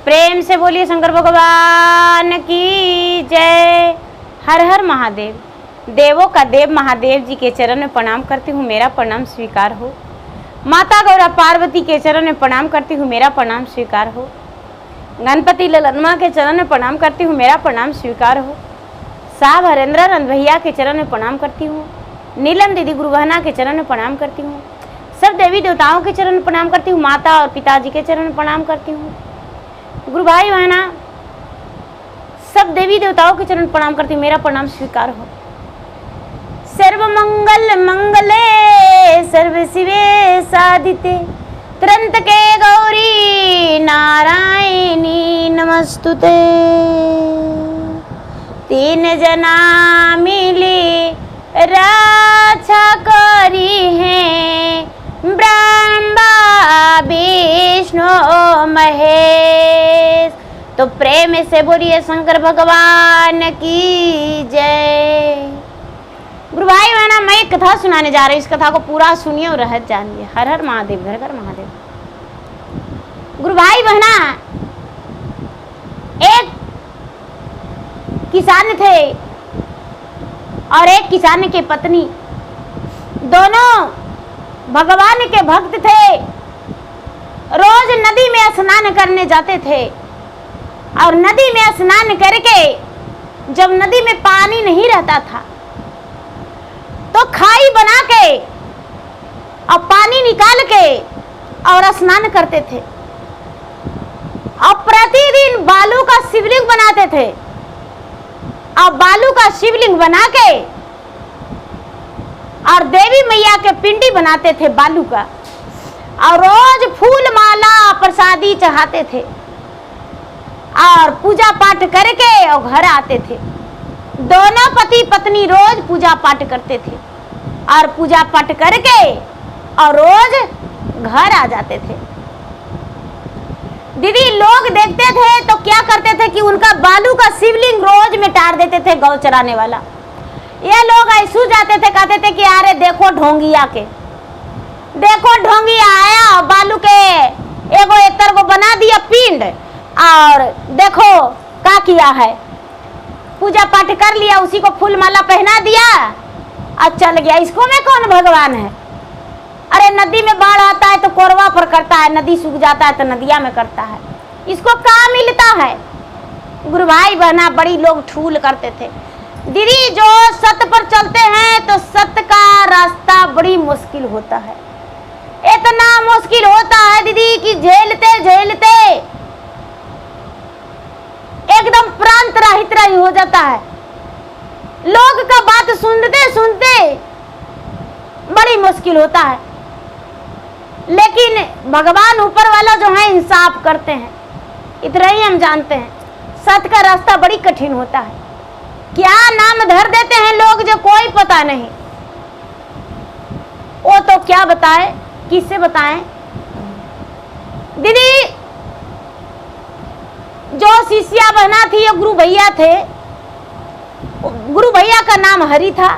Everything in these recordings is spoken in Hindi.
प्रेम से बोलिए शंकर भगवान की जय। हर हर महादेव। देवों का देव महादेव जी के चरण में प्रणाम करती हूँ, मेरा प्रणाम स्वीकार हो। माता गौरा पार्वती के चरण में प्रणाम करती हूँ, मेरा प्रणाम स्वीकार हो। गणपति ललनमा के चरण में प्रणाम करती हूँ, मेरा प्रणाम स्वीकार हो। साहब हरेंद्र नंद भैया के चरण में प्रणाम करती हूँ। नीलम दीदी गुरु बहना के चरण में प्रणाम करती हूँ। सब देवी देवताओं के चरण में प्रणाम करती हूँ। माता और पिताजी के चरण में प्रणाम करती हूँ। गुरु भाई बहना सब देवी देवताओं के चरण में प्रणाम करती हूँ, मेरा प्रणाम स्वीकार हो। सर्व मंगल मंगले सर्व शिवे साधिते त्र्यंबके गौरी नारायणी नमस्तुते। तीन जना मिली रक्षा करी है, ब्रह्मा विष्णु महेश। तो प्रेम से बोलिए शंकर भगवान की जय। गुरु भाई बहना मैं एक कथा सुनाने जा रही हूँ, इस कथा को पूरा सुनिए और रहस्य जानिए। हर हर महादेव, घर घर महादेव। गुरु भाई बहना एक किसान थे और एक किसान की पत्नी, दोनों भगवान के भक्त थे। रोज नदी में स्नान करने जाते थे और नदी में स्नान करके जब नदी में पानी नहीं रहता था तो खाई बना के और पानी निकाल के और स्नान करते थे। और प्रतिदिन बालू का शिवलिंग बनाते थे और बालू का शिवलिंग बना के और देवी मैया के पिंडी बनाते थे बालू का, और रोज फूल माला प्रसादी चढ़ाते थे और पूजा पाठ करके और घर आते थे। दोनों पति पत्नी रोज पूजा पाठ करते थे और पूजा पाठ करके और रोज घर आ जाते थे। दीदी लोग देखते थे तो क्या करते थे कि उनका बालू का शिवलिंग रोज मिटार देते थे गौ चराने वाला। ये लोग ऐसू जाते थे, कहते थे कि अरे देखो ढोंगिया के, देखो ढोंगिया आया बालू के एगो एतर को बना दिया पिंड और देखो क्या किया है, पूजा पाठ कर लिया, उसी को फूल माला पहना दिया और चल गया। इसको में कौन भगवान है? अरे नदी में बाढ़ आता है तो कोरवा पर करता है, नदी सूख जाता है तो नदिया में करता है, इसको क्या मिलता है? गुरु भाई बहना बड़ी लोग ठूल करते थे। दीदी जो सत्य पर चलते हैं तो सत्य का रास्ता बड़ी मुश्किल होता है, इतना मुश्किल होता है दीदी कि झेलते झेलते एकदम प्राण त्राही हो जाता है। लोग का बात सुनते सुनते बड़ी मुश्किल होता है, लेकिन भगवान ऊपर वाला जो है इंसाफ करते हैं, इतना ही हम जानते हैं। सत्य का रास्ता बड़ी कठिन होता है। क्या नाम धर देते हैं लोग जो कोई पता नहीं, वो तो क्या बताए, किससे बताएं? दीदी जो शिष्या बहना थी ये गुरु भैया थे, गुरु भैया का नाम हरि था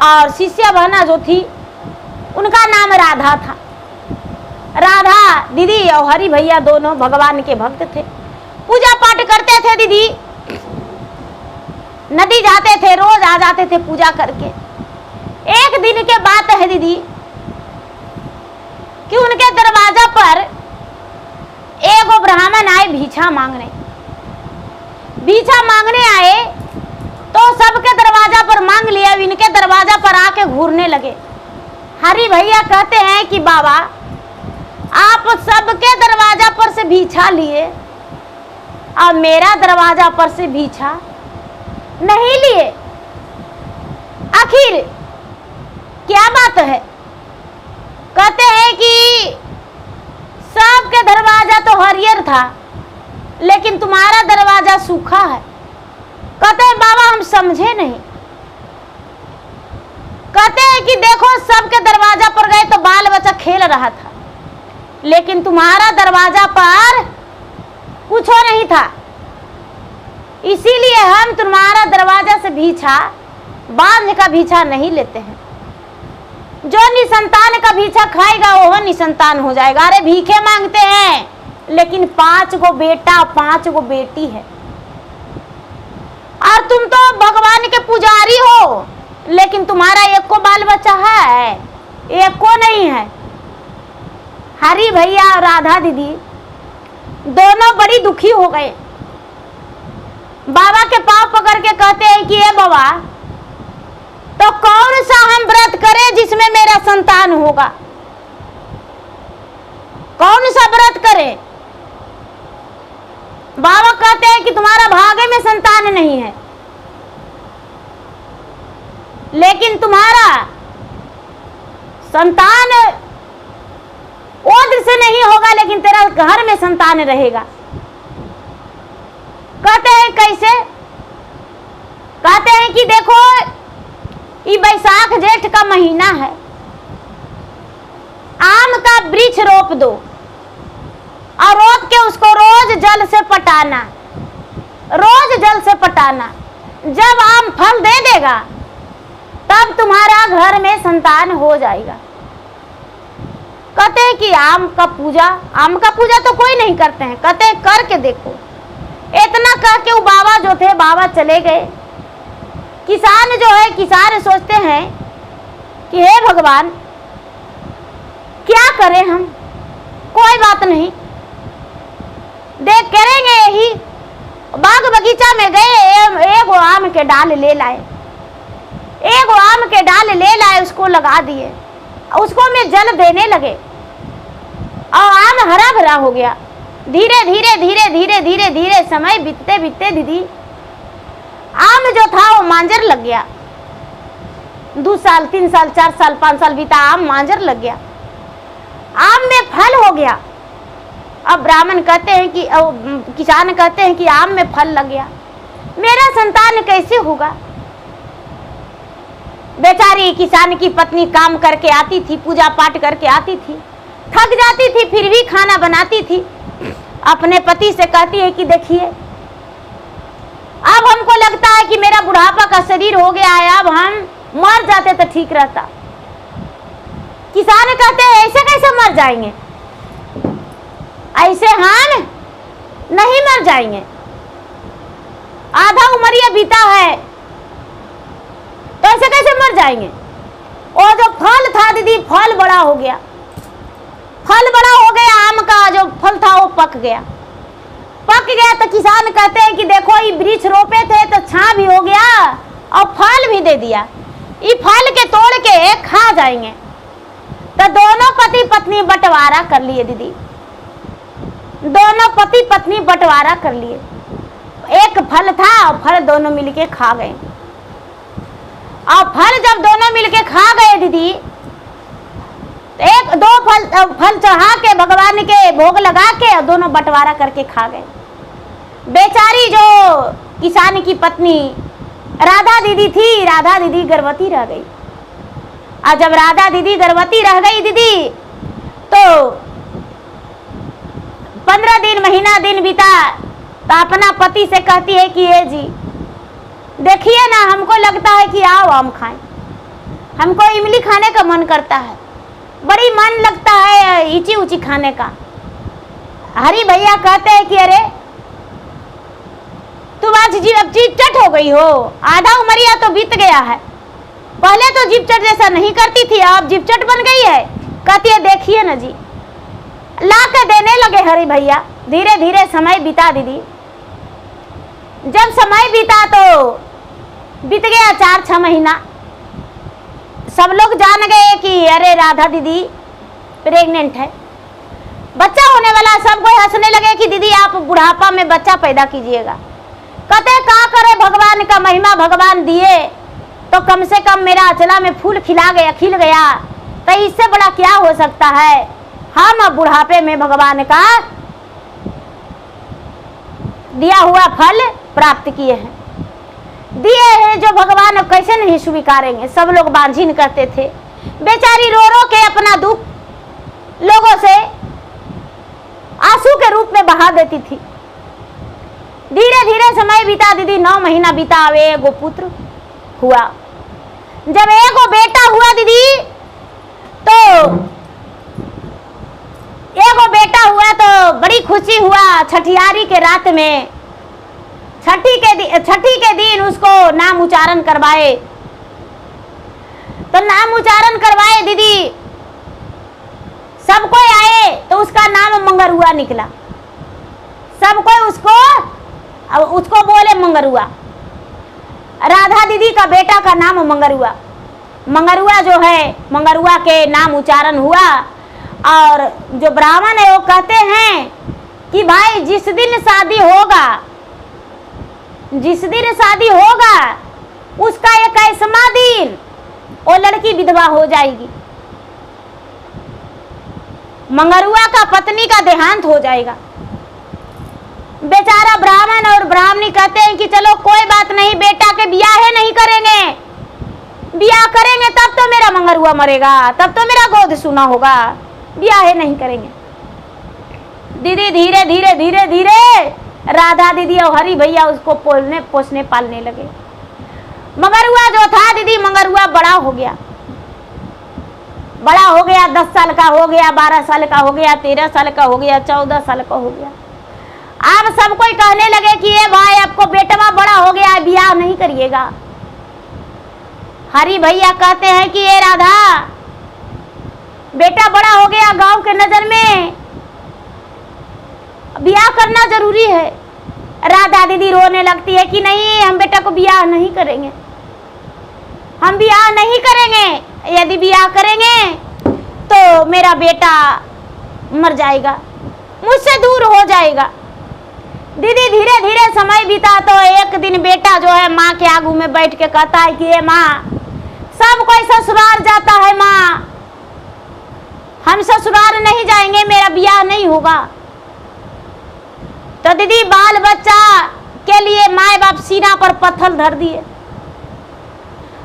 और शिष्या बहना जो थी उनका नाम राधा था। राधा दीदी और हरि भैया दोनों भगवान के भक्त थे, पूजा पाठ करते थे। दीदी नदी जाते थे, रोज आ जाते थे पूजा करके। एक दिन के बात है दीदी कि उनके दरवाजा पर एगो ब्राह्मण आए भिक्षा मांगने। भिक्षा मांगने आए तो सबके दरवाजा पर मांग लिया, इनके दरवाजा पर आके घूरने लगे। हरि भैया कहते हैं कि बाबा आप सबके दरवाजा पर से भिक्षा लिए और मेरा दरवाजा पर से भिक्षा नहीं लिए, आखिर क्या बात है? कहते हैं कि सबके दरवाजा तो हरियर था लेकिन तुम्हारा दरवाजा सूखा है। कहते हैं बाबा हम समझे नहीं। कहते हैं कि देखो सबके दरवाजा पर गए तो बाल बच्चा खेल रहा था, लेकिन तुम्हारा दरवाजा पर कुछ नहीं था, इसीलिए हम तुम्हारा दरवाजा से भिक्षा बांझ का भिक्षा नहीं लेते हैं। जो निसंतान का भिक्षा खाएगा वो निसंतान हो जाएगा। अरे भीखे मांगते हैं लेकिन 5 गो बेटा 5 गो बेटी है। और तुम तो भगवान के पुजारी हो, लेकिन तुम्हारा एक को बाल बच्चा है, एक को नहीं है। हरी भैया और राधा दीदी दोनों बड़ी दुखी हो गए। बाबा के पांव पकड़ के कहते हैं कि ये बाबा, तो कौन सा हम व्रत करें जिसमें मेरा संतान होगा? कौन सा व्रत करें? बाबा कहते हैं कि तुम्हारा भाग्य में संतान नहीं है, लेकिन तुम्हारा संतान ओद्र से नहीं होगा, लेकिन तेरा घर में संतान रहेगा। कहते हैं कैसे? कहते हैं कि देखो, ये बैसाख जेठ का महीना है, आम का वृक्ष रोप दो और रोप के उसको रोज जल से पटाना, रोज जल से पटाना। जब आम फल दे देगा तब तुम्हारा घर में संतान हो जाएगा। कहते हैं कि आम का पूजा तो कोई नहीं करते हैं। कहते हैं करके देखो। इतना कह के वो बाबा जो थे, बाबा चले गए। किसान जो है, किसान सोचते हैं कि हे भगवान, क्या करें हम? कोई बात नहीं, देख करेंगे यही। बाग बगीचा में गए, एक आम के डाल ले लाए, एक आम के डाल ले लाए, उसको लगा दिए, उसको में जल देने लगे और आम हरा भरा हो गया। धीरे धीरे धीरे धीरे धीरे धीरे समय बीतते बीतते दीदी, आम जो था वो मांजर लग गया। 2 साल 3 साल 4 साल 5 साल बीता, आम मांजर लग गया, आम में फल हो गया। अब ब्राह्मण कहते हैं कि किसान कहते हैं कि आम में फल लग गया, मेरा संतान कैसे होगा? बेचारी किसान की पत्नी काम करके आती थी, पूजा पाठ करके आती थी, थक जाती थी, फिर भी खाना बनाती थी। अपने पति से कहती है कि देखिए, अब हमको लगता है कि मेरा बुढ़ापा का शरीर हो गया है, अब हम मर जाते तो ठीक रहता। किसान कहते हैं ऐसे कैसे मर जाएंगे? ऐसे हम नहीं मर जाएंगे, आधा उम्र बीता है, तो ऐसे कैसे मर जाएंगे? और जो फल था दीदी, फल बड़ा हो गया, फल बड़ा हो गया, आम का जो फल था वो पक गया। तो किसान कहते हैं कि देखो, ये वृक्ष रोपे थे तो छां भी हो गया और फल भी दे दिया, ये फल के तोड़ के खा जाएंगे। तो दोनों पति पत्नी बंटवारा कर लिए दीदी, दोनों पति पत्नी बंटवारा कर लिए। एक फल था और फल दोनों मिलके खा गए। और फल जब दोनों मिलके खा गए दीदी, एक दो फल चढ़ा के भगवान के भोग लगा के और दोनों बंटवारा करके खा गए। बेचारी जो किसान की पत्नी राधा दीदी थी, राधा दीदी गर्भवती रह गई। और जब राधा दीदी गर्भवती रह गई दीदी, तो 15 दिन महीना दिन बीता, तो अपना पति से कहती है कि ये जी देखिए ना, हमको लगता है कि आओ आम खाएं, हमको इमली खाने का मन करता है, बड़ी मन लगता है ईची ऊची खाने का। हरी भैया कहते हैं कि अरे तुम आज जीव चट हो गई हो, आधा उमरिया तो बीत गया है, पहले तो जीप चट जैसा नहीं करती थी, अब जीप चट बन गई है। कहती है देखिए ना जी, ला के देने लगे हरी भैया। धीरे धीरे समय बीता दीदी, जब समय बीता तो बीत गया 4-6 महीना। सब लोग जान गए कि अरे राधा दीदी प्रेग्नेंट है, बच्चा होने वाला। सब कोई हंसने लगे कि दीदी आप बुढ़ापा में बच्चा पैदा कीजिएगा। कहते का करे, भगवान का महिमा, भगवान दिए तो कम से कम मेरा अचला में फूल खिल गया, तो इससे बड़ा क्या हो सकता है। हम अब बुढ़ापे में भगवान का दिया हुआ फल प्राप्त किए हैं, दिए हैं जो भगवान कैसे नहीं स्वीकारेंगे। सब लोग बांझिन करते थे, बेचारी रो रो के अपना दुख लोगों से आंसू के रूप में बहा देती थी। धीरे धीरे समय बीता दीदी, 9 महीना बीता, अब एगो पुत्र हुआ। जब एगो बेटा हुआ दीदी, तो एगो बेटा हुआ तो बड़ी खुशी हुआ। छठियारी के रात में छठी के दिन उसको नाम उच्चारण करवाए। तो नाम उच्चारण करवाए दीदी, सब कोई आए तो उसका नाम मंगरुआ निकला। सब कोई उसको बोले मंगरुआ। राधा दीदी का बेटा का नाम मंगरुआ। मंगरुआ जो है, मंगरुआ के नाम उच्चारण हुआ। और जो ब्राह्मण है वो कहते हैं कि भाई जिस दिन शादी होगा उसका एक ऐसा दिन वो लड़की विधवा हो जाएगी। मंगरुआ का पत्नी का देहांत हो जाएगा। बेचारा ब्राह्मण और ब्राह्मणी कहते हैं कि चलो कोई बात नहीं, बेटा के ब्याह नहीं करेंगे। ब्याह करेंगे तब तो मेरा मंगरुआ मरेगा, तब तो मेरा गोद सुना होगा। ब्याह नहीं करेंगे। दीदी धीरे धीरे धीरे धीरे राधा दीदी और हरि भैया उसको पोसने पालने लगे। मंगरुआ जो था दीदी, मंगरुआ बड़ा हो गया। 10 साल का हो गया, 12 साल का हो गया, 13 साल का हो गया, 14 साल का हो गया। अब सब कोई कहने लगे कि ये भाई आपको बेटवा बड़ा हो गया, ब्याह नहीं करिएगा। हरि भैया कहते हैं कि ये राधा बेटा बड़ा हो गया, गांव के नजर में ब्याह करना जरूरी है। राधा दीदी रोने लगती है कि नहीं, हम बेटा को ब्याह नहीं करेंगे, हम ब्याह नहीं करेंगे। यदि ब्याह करेंगे तो मेरा बेटा मर जाएगा, मुझसे दूर हो जाएगा। दीदी धीरे धीरे समय बीता तो एक दिन बेटा जो है माँ के आगू में बैठ के कहता है कि ये माँ, सब कोई ससुराल जाता है माँ, हम ससुराल नहीं जाएंगे, मेरा ब्याह नहीं होगा। तो दीदी बाल बच्चा के लिए माए बाप सीना पर पत्थर धर दिए।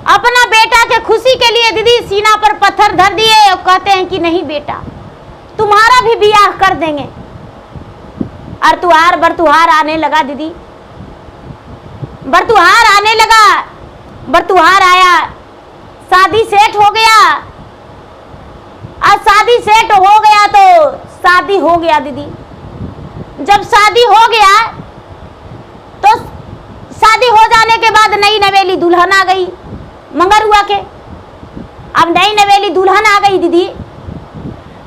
अपना बेटा के खुशी के लिए दीदी सीना पर पत्थर धर दिए और कहते हैं कि नहीं बेटा, तुम्हारा भी ब्याह कर देंगे। और तुहार बरतुहार आने लगा दीदी, बरतुहार आने लगा। बरतुहार आया, शादी सेट हो गया। और शादी सेट हो गया तो शादी हो गया दीदी। जब शादी हो गया तो शादी हो जाने के बाद नई नवेली दुल्हन आ गई मंगरुआ के। अब नई नवेली दुल्हन आ गई दीदी,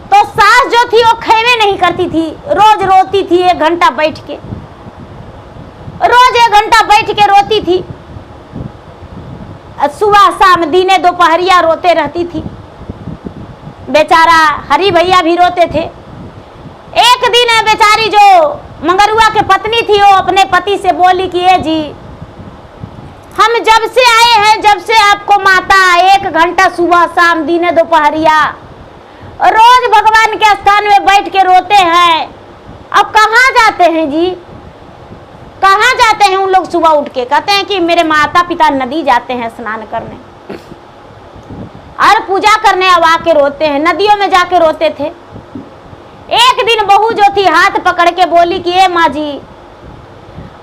तो सास जो थी वो खेवे नहीं करती थी, रोज रोती थी 1 घंटा बैठ के, रोज 1 घंटा बैठ के रोती थी। सुबह शाम दिने दोपहरिया रोते रहती थी। बेचारा हरि भैया भी रोते थे। एक दिन बेचारी जो मंगरुआ के पत्नी थी वो अपने पति से बोली कि ये जी, हम जब से आए हैं, जब से आपको माता 1 घंटा सुबह शाम दिने दोपहरिया रोज भगवान के स्थान में बैठ के रोते हैं, अब कहाँ जाते हैं जी, कहाँ जाते हैं उन लोग सुबह उठ के? कहते हैं कि मेरे माता पिता नदी जाते हैं स्नान करने और पूजा करने, अब आके रोते हैं। नदियों में जाके रोते थे। एक दिन बहू जो थी हाथ पकड़ के बोली कि ए माँ जी,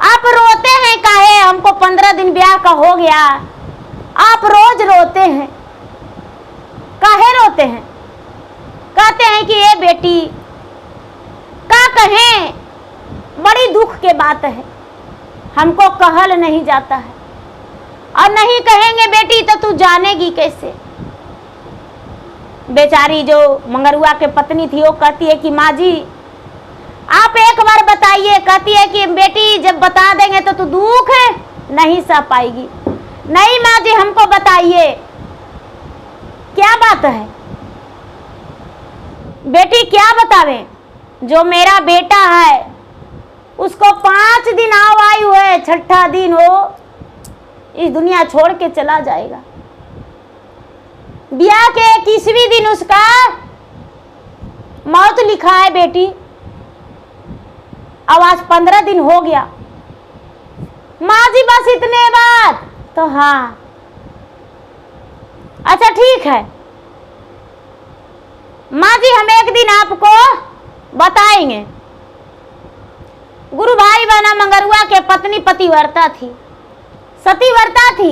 आप रोते हैं काहे? हमको 15 दिन ब्याह का हो गया, आप रोज रोते हैं, काहे रोते हैं? कहते हैं कि ये बेटी का कहें, बड़ी दुख के बात है, हमको कहल नहीं जाता है, और नहीं कहेंगे बेटी तो तू जानेगी कैसे? बेचारी जो मंगरुआ के पत्नी थी वो कहती है कि माँ जी आप एक बार बताइए। कहती है कि बेटी जब बता देंगे तो तू दुख नहीं सह पाएगी। नहीं माँ जी हमको बताइए क्या बात है। बेटी क्या बतावें, जो मेरा बेटा है उसको 5 दिन आयु है, 6ठा दिन वो इस दुनिया छोड़ के चला जाएगा। ब्याह के 21वें दिन उसका मौत लिखा है बेटी। अब आज 15 दिन हो गया। माँ जी बस इतने बात? तो हाँ अच्छा ठीक है माँ जी, हम एक दिन आपको बताएंगे। गुरु भाई बहना मंगरुआ के पत्नी पतिव्रता थी, सतीव्रता थी,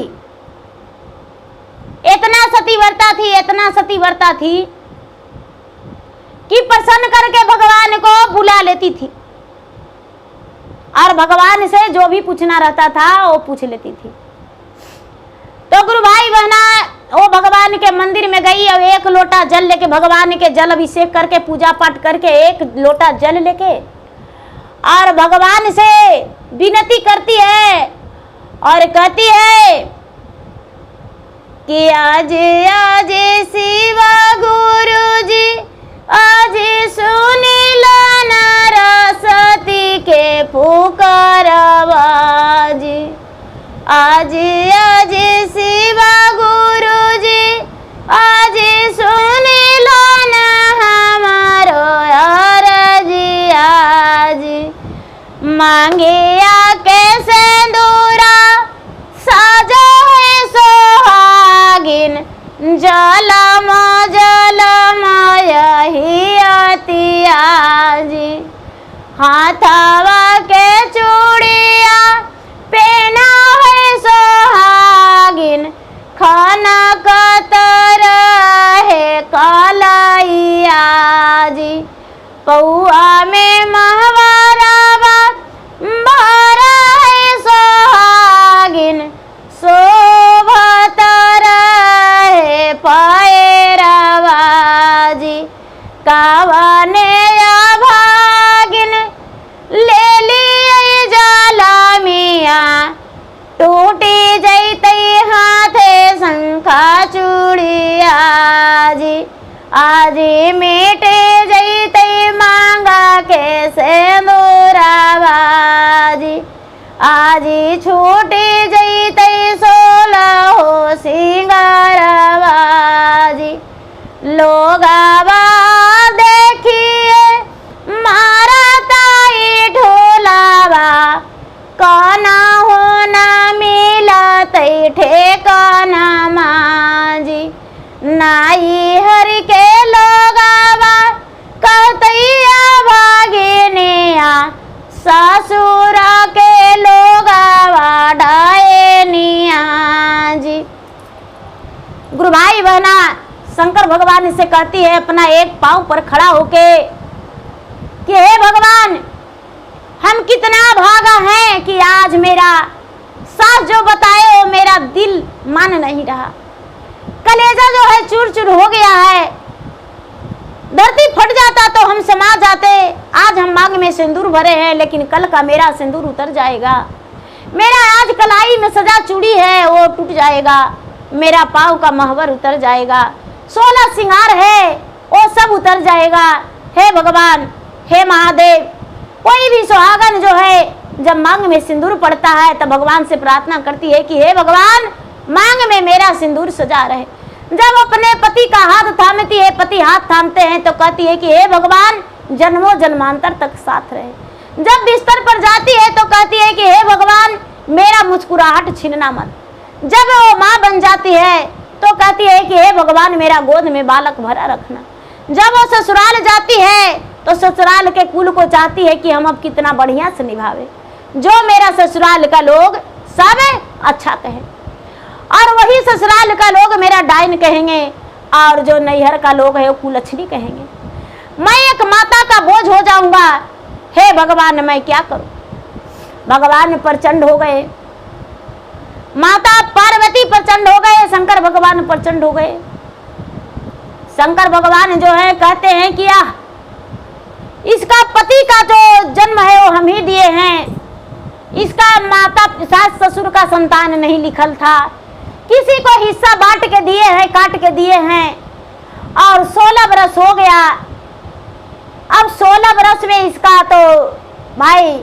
इतना सतीव्रता थी, इतना सतीव्रता थी कि प्रसन्न करके भगवान को बुला लेती थी और भगवान से जो भी पूछना रहता था वो पूछ लेती थी। तो गुरु भाई बहना वो भगवान के मंदिर में गई और एक लोटा जल लेके भगवान के जल अभिषेक करके पूजा पाठ करके एक लोटा जल लेके और भगवान से विनती करती है और कहती है कि आज आज शिव गुरु जी आज सुनी लो नारसती के पुकार आवाज। आज आज शिव गुरु जी आज सुनी लो ना हमारो अरजी। आज मांगे आके सिंदूरा साजा है सोहागिन जलम जलम यही अति आज। हाथवा के चूड़िया पहना है सोहागिन खाना कतर है कलैया जी। पौआ में महवारावा भरा है सोहागिन शोभत रहे पैरवा जी। कावने भागिन ले लिए जाला मिया टूटी जैते हाथे शंखा चूड़िया जी। आज मेटे जैते मांगा के सिंदूरावा जी। आज छूटी जैते 16 हो सिंगारवा जी। लोगावा देखिए मारा ताई ढोलावा काना होना मिला तई ठेकाना माजी। नाई हरि के लोगावा कहतैया भागिनिया ससुरा के लोगावा डायनिया जी। गुरु भाई बहना शंकर भगवान से कहती है अपना एक पांव पर खड़ा होके कि हे भगवान हम कितना भागा है कि आज मेरा सास जो बताए वो मेरा दिल मान नहीं रहा। कलेजा जो है चूर चूर हो गया है। धरती फट जाता तो हम समा जाते। आज हम मांग में सिंदूर भरे हैं लेकिन कल का मेरा सिंदूर उतर जाएगा। मेरा आज कलाई में सजा चूड़ी है वो टूट जाएगा। मेरा पाँव का महवर उतर जाएगा। 16 सिंगार है वो सब उतर जाएगा। हे भगवान हे महादेव कोई भी सुहागन जो है जब मांग में सिंदूर पड़ता है तब भगवान से प्रार्थना करती है कि हे भगवान मांग में मेरा सिंदूर सजा रहे। जब अपने पति का हाथ थामती है पति हाथ थामते हैं तो कहती है कि हे भगवान जन्मों जन्मांतर तक साथ रहे। जब बिस्तर पर जाती है तो कहती है कि हे भगवान मेरा मुस्कुराहट छीनना मत। जब वो माँ बन जाती है तो कहती है कि हे भगवान मेरा गोद में बालक भरा रखना। जब वो ससुराल जाती है तो ससुराल के कुल को चाहती है कि हम अब कितना बढ़िया से निभावे। जो मेरा ससुराल का लोग सब अच्छा कहे और वही ससुराल का लोग मेरा डाइन कहेंगे और जो नैहर का लोग है वो कुलच्छनी कहेंगे। मैं एक माता का बोझ हो जाऊंगा। हे भगवान मैं क्या करूं। भगवान प्रचंड हो गए। माता पार्वती प्रचंड हो गए। शंकर भगवान प्रचंड हो गए। शंकर भगवान जो है कहते हैं कि इसका पति का जो जन्म है वो हम ही दिए हैं। इसका माता सास ससुर का संतान नहीं लिखल था। किसी को हिस्सा बांट के दिए हैं काट के दिए हैं और 16 बरस हो गया। अब 16 बरस में इसका तो भाई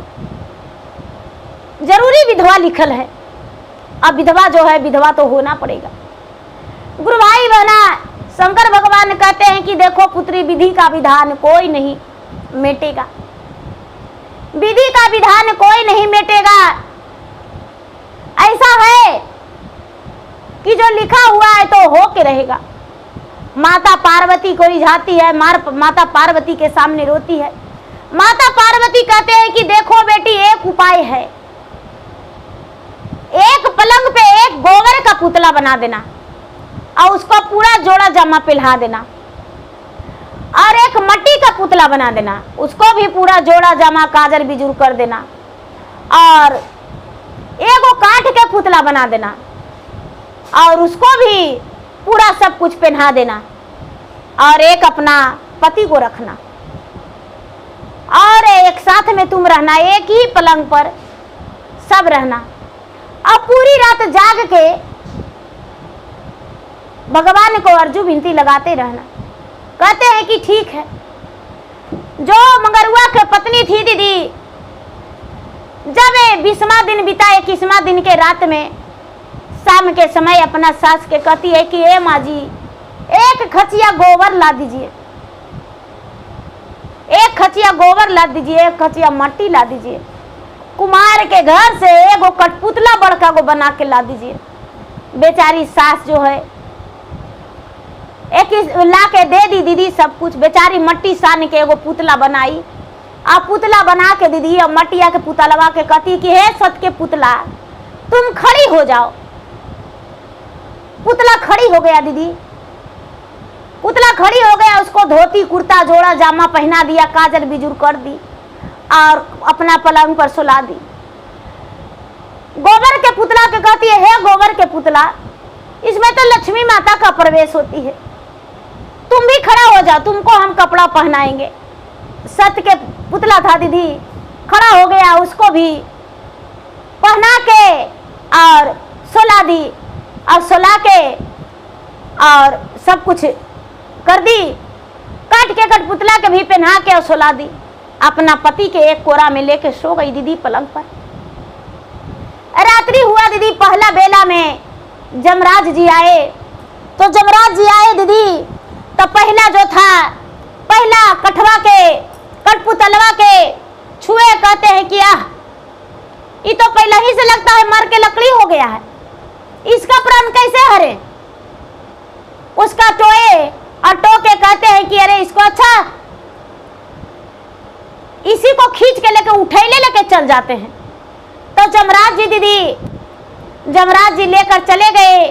जरूरी विधवा लिखल है। अब विधवा जो है विधवा तो होना पड़ेगा। गुरु भाई बहना शंकर भगवान कहते हैं कि देखो पुत्री विधि का विधान कोई नहीं मिटेगा। विधि का विधान कोई नहीं मिटेगा। ऐसा है कि जो लिखा हुआ है तो हो के रहेगा। माता पार्वती को रिझाती है। माता पार्वती के सामने रोती है। माता पार्वती कहते हैं कि देखो बेटी एक उपाय है। एक पलंग पे एक गोबर का पुतला बना देना और उसको पूरा जोड़ा जामा पहना देना और एक मट्टी का पुतला बना देना, उसको भी पूरा जोड़ा जामा काजल बिजुर कर देना, और एगो काठ के पुतला बना देना और उसको भी पूरा सब कुछ पहना देना, और एक अपना पति को रखना और एक साथ में तुम रहना, एक ही पलंग पर सब रहना, और पूरी रात जाग के भगवान को अर्जू विनती लगाते रहना। कहते हैं कि ठीक है। जो मंगरुआ के पत्नी थी दीदी, जब 20वां दिन बिता 21वां दिन के रात में शाम के समय अपना सास के कहती है कि ए माँ जी, एक खचिया गोबर ला दीजिए, एक खचिया गोबर ला दीजिए, एक खचिया मट्टी ला दीजिए, कुमार के घर से एगो कठपुतला बड़का को बना के ला दीजिए। बेचारी सास जो है एक ला के दे दी दीदी सब कुछ। बेचारी मट्टी सान के एगो पुतला बनाई, आ पुतला बना के दीदी और मटिया के पुतलवा के कहती कि हे सत के पुतला तुम खड़ी हो जाओ। पुतला खड़ी हो गया दीदी, पुतला खड़ी हो गया, उसको धोती कुर्ता जोड़ा जामा पहना दिया, काजल बिजुर कर दी और अपना पलंग पर सुला दी। गोबर के पुतला के कहती है हे गोबर के पुतला, इसमें तो लक्ष्मी माता का प्रवेश होती है, तुम भी खड़ा हो जाओ, तुमको हम कपड़ा पहनाएंगे। सत के पुतला था दीदी, खड़ा हो गया, उसको भी पहना के और सुला दी, और सुला के और सब कुछ कर दी, काट के कठपुतला के भी पहना के और सुला दी। अपना पति के एक कोरा में लेके सो गई दीदी पलंग पर। रात्रि हुआ दीदी, पहला बेला में जमराज जी आए। तो जमराज जी आए दीदी, तो पहला जो था, पहला कठवा के कठपुतलवा के छुए, कहते हैं कि आह, ये तो पहले ही से लगता है मर के लकड़ी हो गया है, इसका प्राण कैसे हरे। उसका टोए और टो के कहते हैं कि अरे इसको अच्छा, इसी को खींच के लेके उठैले लेके चल जाते हैं। तो जमराज जी दीदी, जमराज जी लेकर चले गए,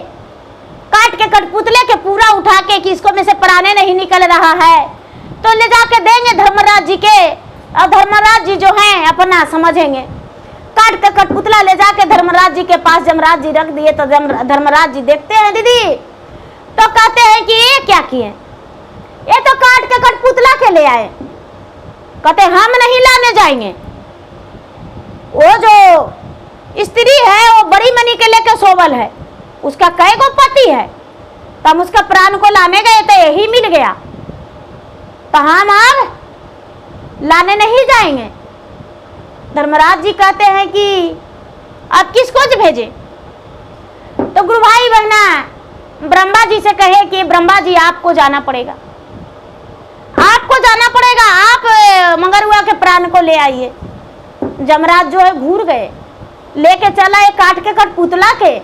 काट के कठपुतले के पूरा उठा के कि इसको में से प्राणे नहीं निकल रहा है, तो ले जाके देंगे धर्मराज जी के, और धर्मराज जी जो हैं अपना समझेंगे। काट के कठपुतला ले जाके धर्मराज जी के पास जमराज जी रख दिए। तो धर्मराज जी देखते हैं दीदी, तो कहते हैं कि ये क्या किए, ये तो काट के कठपुतला के ले आए। कहते हम नहीं लाने जाएंगे, वो जो स्त्री है वो बड़ी मनी के लेके सोवल है, उसका कई गो पति है, तो हम उसका प्राण को लाने गए तो यही मिल गया, तो हम अब लाने नहीं जाएंगे। धर्मराज जी कहते हैं कि अब किसको भेजे। तो गुरु भाई बहना ब्रह्मा जी से कहे कि ब्रह्मा जी आपको जाना पड़ेगा, आपको जाना पड़ेगा, आप मंगरुआ के प्राण को ले आइए। जमराज जो है घूर गए, लेके चला एक काट के कठपुतला के।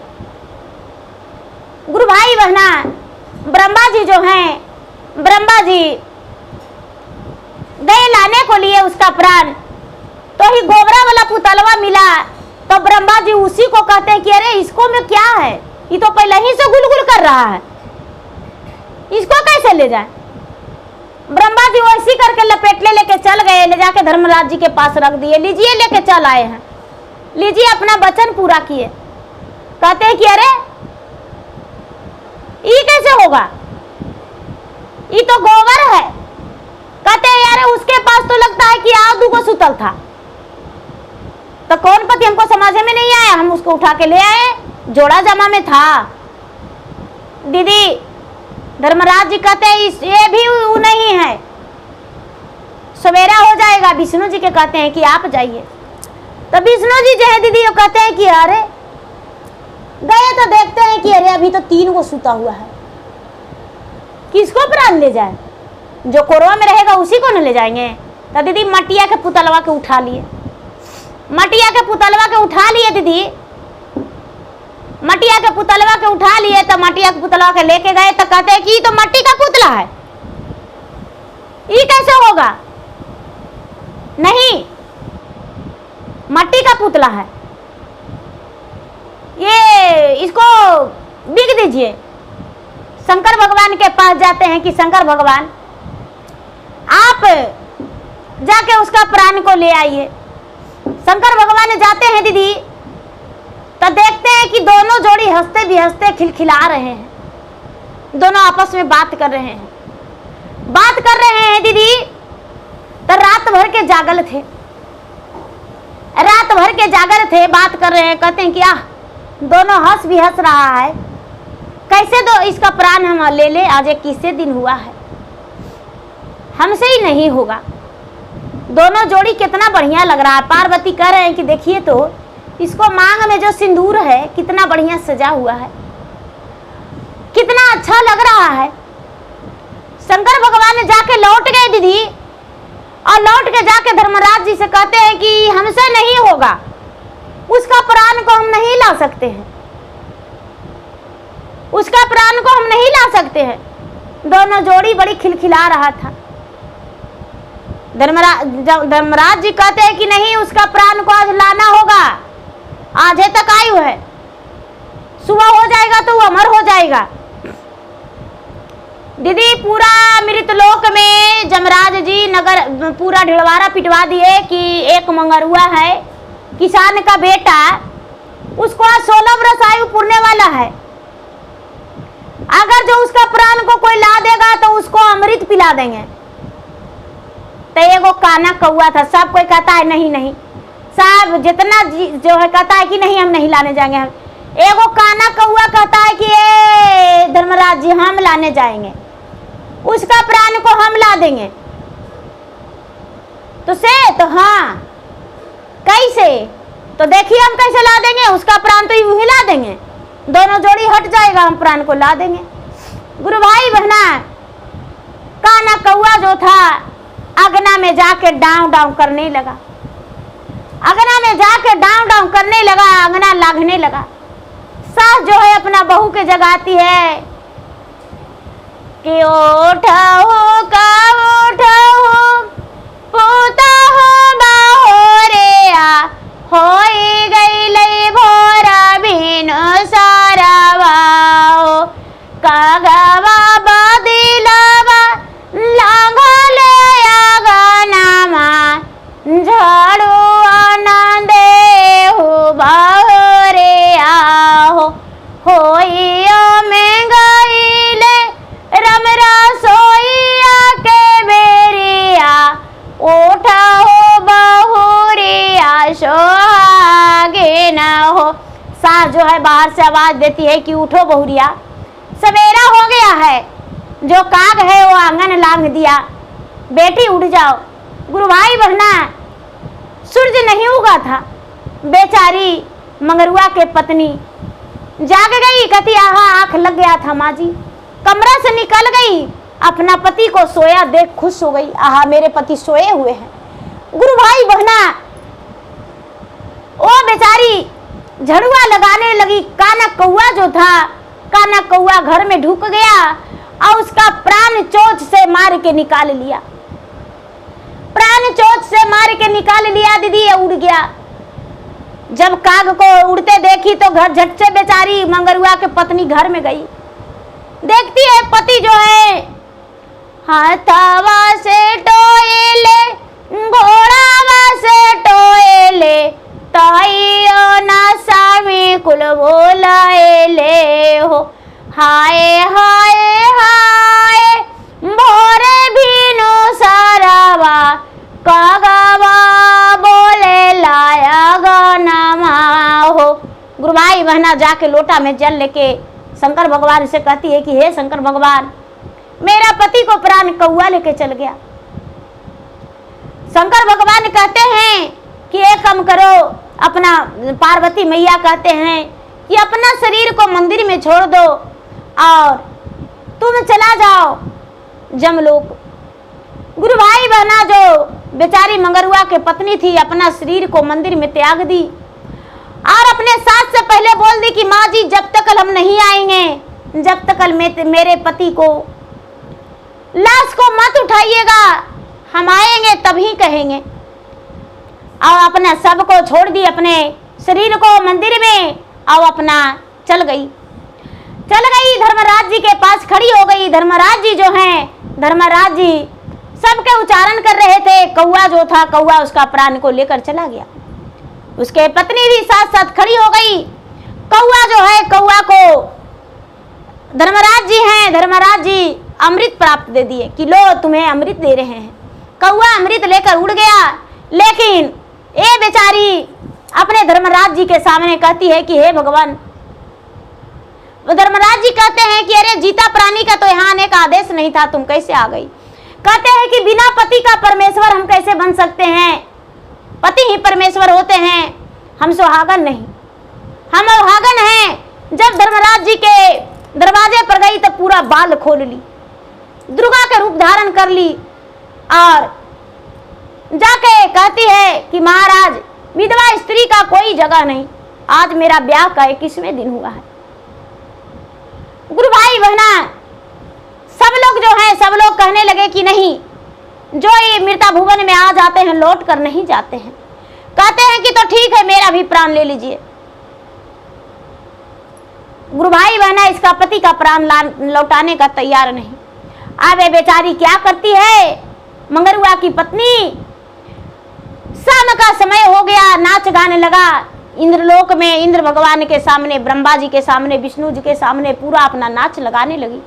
गुरु भाई बहना ब्रह्मा जी जो हैं, ब्रह्मा जी गए लाने को लिए उसका प्राण, तो ही गोबरा वाला पुतलवा मिला। तो ब्रह्मा जी उसी को कहते हैं कि अरे इसको में क्या है, ये तो पहले ही से गुलगुल कर रहा है, इसको कैसे ले जाए। ब्रह्मा जी वैसी करके लपेट लेके चल गए, ले जाके धर्मराज जी के पास रख दिए। लीजिए लेके चल आए हैं, लीजिए अपना वचन पूरा किए। कहते हैं कि अरे ये कैसे होगा, ये तो गोबर है। कहते हैं यार उसके पास तो लगता है कि आदू को सुतल था, तो कौन पति हमको समझ में नहीं आया, हम उसको उठा के ले आए, जोड़ा जमा में था। दीदी धर्मराज जी कहते हैं ये भी वो नहीं है, सवेरा हो जाएगा। विष्णु जी के कहते हैं कि आप जाइए। तो विष्णु जी जो है दीदी वो कहते हैं कि अरे गए तो देखते हैं कि अरे अभी तो 3 को सुता हुआ है, किसको प्राण ले जाए, जो कोरवा में रहेगा उसी को न ले जाएंगे। तो दीदी मटिया के पुतलवा के उठा लिए, मटिया के पुतलवा के उठा लिए दीदी, मटिया के पुतलवा के उठा लिए। तो मटिया के पुतलवा के लेके गए, तो कहते हैं कि तो मट्टी का पुतला है, ये कैसे होगा, नहीं मट्टी का पुतला है, ये इसको बिक दीजिए। शंकर भगवान के पास जाते हैं कि शंकर भगवान आप जाके उसका प्राण को ले आइए। शंकर भगवान जाते हैं दीदी, तो देखते हैं कि दोनों जोड़ी हंसते भी हंसते खिलखिला रहे हैं, दोनों आपस में बात कर रहे हैं। बात कर रहे हैं दीदी, तो रात भर के जागल थे, रात भर के जागल थे, बात कर रहे हैं। कहते हैं कि दोनों हंस भी हंस रहा है, कैसे दो इसका प्राण हम ले ले, आज एक किससे दिन हुआ है, हमसे ही नहीं होगा। दोनों जोड़ी कितना बढ़िया लग रहा है। पार्वती कह रहे हैं कि देखिए तो इसको मांग में जो सिंदूर है कितना बढ़िया सजा हुआ है, कितना अच्छा लग रहा है। शंकर भगवान जाके लौट गए दीदी, और लौट के जाके धर्मराज जी से कहते हैं कि हमसे नहीं होगा, उसका प्राण को हम नहीं ला सकते हैं, उसका प्राण को हम नहीं ला सकते हैं। दोनों जोड़ी बड़ी खिलखिला रहा था। धर्मराज जी कहते हैं कि नहीं, उसका प्राण को आज लाना होगा, आज तक आयु है, सुबह हो जाएगा तो वो अमर हो जाएगा। दीदी पूरा मृतलोक में जमराज जी नगर पूरा ढिलवारा पिटवा दिए कि एक मंगरुआ है, किसान का बेटा, उसको आज 16 वर्ष आयु पूरने वाला है, अगर जो उसका प्राण को कोई ला देगा तो उसको अमृत पिला देंगे। तो एगो काना कौआ था, सब कोई कहता है नहीं नहीं, सब जितना जो है कहता है कि नहीं हम नहीं लाने जाएंगे। हम एगो काना कौआ कहता है कि ए धर्मराज जी हम लाने जाएंगे, उसका प्राण को हम ला देंगे। तो हाँ कैसे, तो देखिए हम कैसे ला देंगे, उसका प्राण तो यूं ही ला देंगे, दोनों जोड़ी हट जाएगा, हम प्राण को ला देंगे। गुरु भाई बहना, काना कौआ जो था अगना में जाके डांव डांव करने लगा, अगना में जाके डांव डांव करने लगा, अगना लागने लगा। सास जो है अपना बहू के जगाती है कि उठो का उठो पोता हो बाहोरिया, होई गई भोरा बिनु सारावाओ, कागवा बदिलवा लांघले अगनामा, झाड़ू आनंदे हो बाहोरिया हो, होई में गईले रमरा सोइया के बेरिया, उठा हो बहुरिया सोहागे न हो। सास जो है बाहर से आवाज देती है कि उठो बहुरिया, सवेरा हो गया है, जो काग है वो आंगन लांघ दिया, बेटी उठ जाओ। गुरु भाई बहना, सूरज नहीं उगा था, बेचारी मंगरुआ के पत्नी जाग गई, कहती आहा आंख लग गया था माँ जी, कमरा से निकल गई, अपना पति को सोया देख खुश हो गई, आहा मेरे पति सोए हुए हैं। गुरु भाई बहना, वो बेचारी झड़ुआ लगाने लगी। काना कौआ जो था, काना कौआ घर में ढुक गया और उसका प्राण चोंच से मार के निकाल लिया, प्राण चोंच से मार के निकाल लिया दीदी, ये उड़ गया। जब काग को उड़ते देखी तो घर झट से बेचारी मंगरुआ के पत्नी घर में गई, देखती है पति जो है हाथावा से टोएले, घोड़ावा से टोएले, ताइयो ना सामी कुल बोलाएले हो, हाय हाय हाय भोरे भीनु सारावा, कागवा बोले लाया गाना हो। गुरु भाई बहना जाके लोटा में जल लेके शंकर भगवान से कहती है कि हे शंकर भगवान, मेरा पति को प्राण कौआ लेके चल गया। शंकर भगवान कहते हैं कि एक काम करो, अपना पार्वती मैया कहते हैं कि अपना शरीर को मंदिर में छोड़ दो और तुम चला जाओ जमलोक। गुरु भाई बहना जो बेचारी मंगरुआ के पत्नी थी, अपना शरीर को मंदिर में त्याग दी और अपने सास से पहले बोल दी कि माँ जी जब तक हम नहीं आएंगे, जब तक मेरे पति को लाश को मत उठाइएगा, हम आएंगे तभी कहेंगे। और अपना सब को छोड़ दी, अपने शरीर को मंदिर में, और अपना चल गई धर्मराज जी के पास खड़ी हो गई। धर्मराज जी जो हैं, धर्मराज जी सबके उच्चारण कर रहे थे। कौआ जो था, कौआ उसका प्राण को लेकर चला गया। उसके पत्नी भी साथ साथ खड़ी हो गई। कौआ जो है, कौआ को धर्मराज जी हैं, धर्मराज जी अमृत प्राप्त दे दिए कि लो तुम्हें अमृत दे रहे हैं। कौआ अमृत लेकर उड़ गया, लेकिन ये बेचारी अपने धर्मराज जी के सामने कहती है कि हे भगवान। धर्मराज जी कहते हैं कि अरे जीता प्राणी का तो यहाँ आने का आदेश नहीं था, तुम कैसे आ गई? कहते हैं कि बिना पति का परमेश्वर हम कैसे बन सकते हैं? पति ही परमेश्वर होते हैं, हम सुहागन नहीं, हम अभागन हैं। जब धर्मराज जी के दरवाजे पर गई तो पूरा बाल खोल ली, दुर्गा के रूप धारण कर ली और जाके कहती है कि महाराज, विधवा स्त्री का कोई जगह नहीं, आज मेरा ब्याह का 21वें दिन हुआ है। गुरु भाई बहना सब लोग जो है, सब लोग कहने लगे कि नहीं, जो ये मृता भुवन में आ जाते हैं लौट कर नहीं जाते हैं। कहते हैं कि तो ठीक है, मेरा भी प्राण ले लीजिए। गुरु भाई बहना इसका पति का प्राण लौटाने का तैयार नहीं। अब ये बेचारी क्या करती है? मंगरुआ की पत्नी, शाम का समय हो गया, नाच गाने लगा। इंद्रलोक में इंद्र भगवान के सामने, ब्रह्मा जी के सामने, विष्णु जी के सामने पूरा अपना नाच लगाने लगी,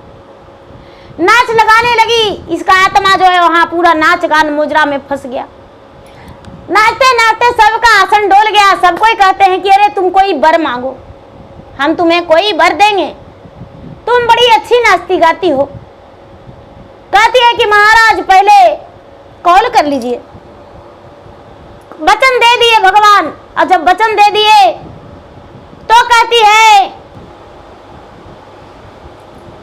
नाच लगाने लगी। इसका आत्मा जो है वहां पूरा नाच गान मुजरा में फंस गया। नाचते नाचते सबका आसन डोल गया। सब कोई कहते हैं कि अरे तुम कोई वर मांगो, हम तुम्हें कोई वर देंगे, तुम बड़ी अच्छी नाचती गाती हो। कहती है कि महाराज पहले कॉल कर लीजिए। वचन दे दिए भगवान, और जब वचन दे दिए तो कहती है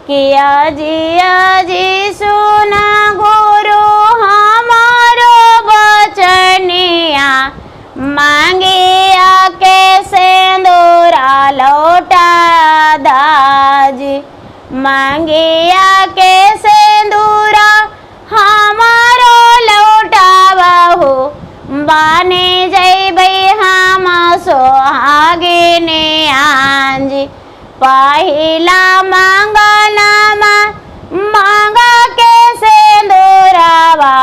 कि अजी सुना गुरु हमारो वचनिया, मांगे आके सिंदूरा लौटा दाज, मांगे आके सिंदूरा हमारो लौटावा हो, बाने जैबै हम सोहागिने आंज। पहिला मंगनमा मांगा के सिंदूरावा,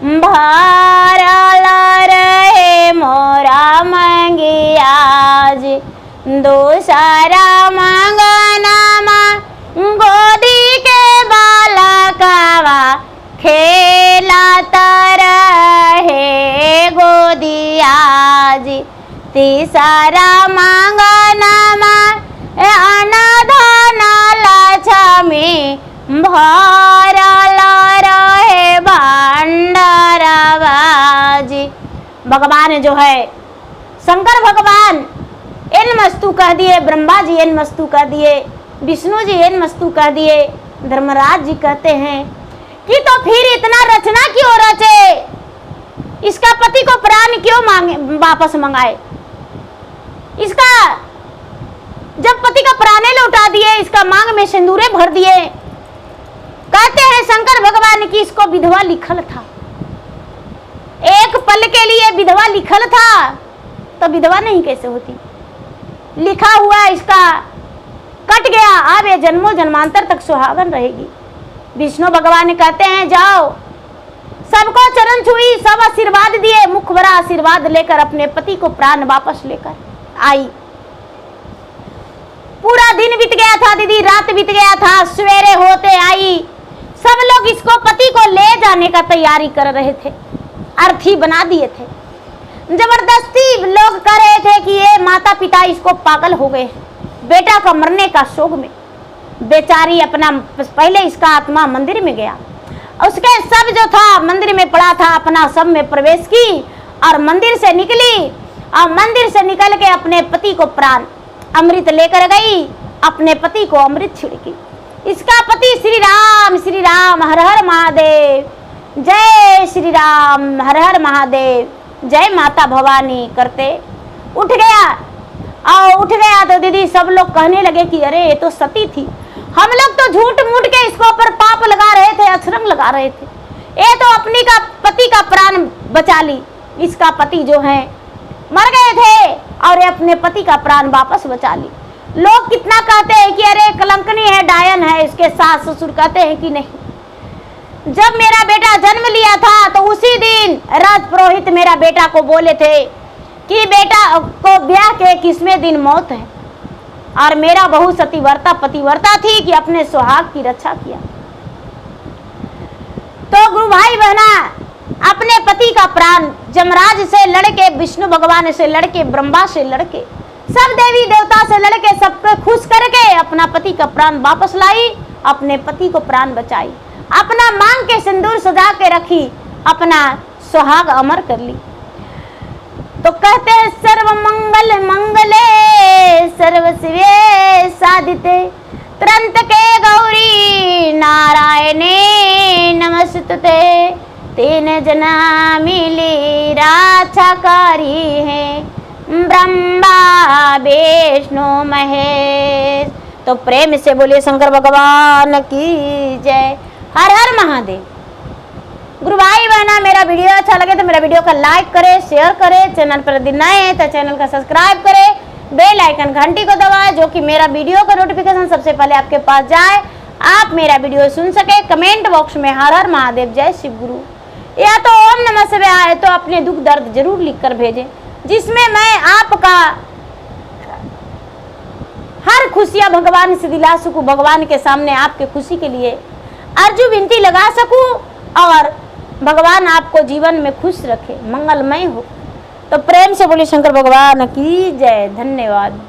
भरल रहे मोरा मंगियाज। दूसरा मंगनमा गोदी के बालकवा, खेलत रहे गोदियाज। तीसरा मंगनमा अनधन लक्ष्मी, भरल रहे भंडारवाज। भगवान जो है शंकर भगवान एन मस्तु कह दिए, ब्रह्मा जी एन मस्तु कह दिए, विष्णु जी एन मस्तु कह दिए। धर्मराज जी कहते हैं कि तो फिर इतना रचना क्यों रचे? इसका पति को प्राण क्यों मांगे, वापस मंगाए? इसका जब पति का प्राणे लौटा दिए, इसका मांग में सिंदूरे भर दिए। कहते हैं शंकर भगवान की इसको विधवा लिखल था, एक पल के लिए विधवा लिखल था, तो विधवा नहीं कैसे होती? लिखा हुआ इसका कट गया, अब ये जन्मों जन्मांतर तक सुहागन रहेगी। विष्णु भगवान कहते हैं जाओ, सबको चरण छुई, सब आशीर्वाद दिए, मुख भरा आशीर्वाद लेकर अपने पति को प्राण वापस लेकर आई। पूरा दिन बीत गया था दीदी, रात बीत गया था, सवेरे होते आई। सब लोग इसको पति को ले जाने का तैयारी कर रहे थे, अर्थी बना दिए थे। जबरदस्ती लोग कह रहे थे कि ये माता पिता इसको पागल हो गए, बेटा का मरने का शोक में। बेचारी अपना, पहले इसका आत्मा मंदिर में गया, उसके सब जो था मंदिर में पड़ा था, अपना सब में प्रवेश की और मंदिर से निकली, और मंदिर से निकल के अपने पति को प्राण अमृत लेकर गई, अपने पति को अमृत छिड़की। इसका पति श्री राम हर हर महादेव, जय श्री राम हर हर महादेव, जय माता भवानी करते उठ गया। और उठ गया तो दीदी सब लोग कहने लगे कि अरे ये तो सती थी, हम लोग तो झूठ मूठ के इसको ऊपर पाप लगा रहे थे, अछरंग लगा रहे थे, ये तो अपनी का पति का प्राण बचा ली। इसका पति जो है मर गए थे और ये अपने पति का प्राण वापस बचा ली। लोग कितना कहते हैं कि अरे कलंकनी है, डायन है, इसके सास ससुर कहते हैं कि नहीं, जब मेरा बेटा जन्म लिया था तो उसी दिन राज पुरोहित मेरा बेटा को बोले थे कि बेटा को ब्याह के 21वें दिन मौत है, और मेरा बहू सतीव्रता पतिव्रता थी कि अपने सुहाग की रक्षा किया। तो गुरु भाई बहना, अपने पति का प्राण जमराज से लड़के, विष्णु भगवान से लड़के, ब्रह्मा से लड़के, सब देवी देवता से लड़के, सबको खुश करके अपना पति का प्राण वापस लाई, अपने पति को प्राण बचाई, अपना मांग के सिंदूर सजा के रखी, अपना सुहाग अमर कर ली। तो कहते हैं सर्व मंगल मंगले सर्व शिवे साधिते त्रंतके गौरी नारायणे नमस्तुते, तीन जना मिली राक्षाकारी है ब्रह्मा विष्णु महेश। तो प्रेम से बोलिए शंकर भगवान की जय। हर हर महादेव। गुरु भाई बहना, मेरा वीडियो अच्छा लगे तो मेरा वीडियो का लाइक करें, शेयर करें, चैनल पर यदि नए हैं तो चैनल का सब्सक्राइब करें, बेल आइकन घंटी को दबाएं, जो कि मेरा वीडियो का नोटिफिकेशन सबसे पहले आपके पास जाए, आप मेरा वीडियो सुन सके। कमेंट बॉक्स में हर हर महादेव जय शिव गुरु या तो ओम नमः शिवाय आए तो अपने दुख दर्द जरूर लिखकर भेजें, जिसमें मैं आपका हर खुशियां भगवान से दिला सकूं, भगवान के सामने आपके खुशी के लिए अर्जू विनती लगा सकूं, और भगवान आपको जीवन में खुश रखे, मंगलमय हो। तो प्रेम से बोलिए शंकर भगवान की जय। धन्यवाद।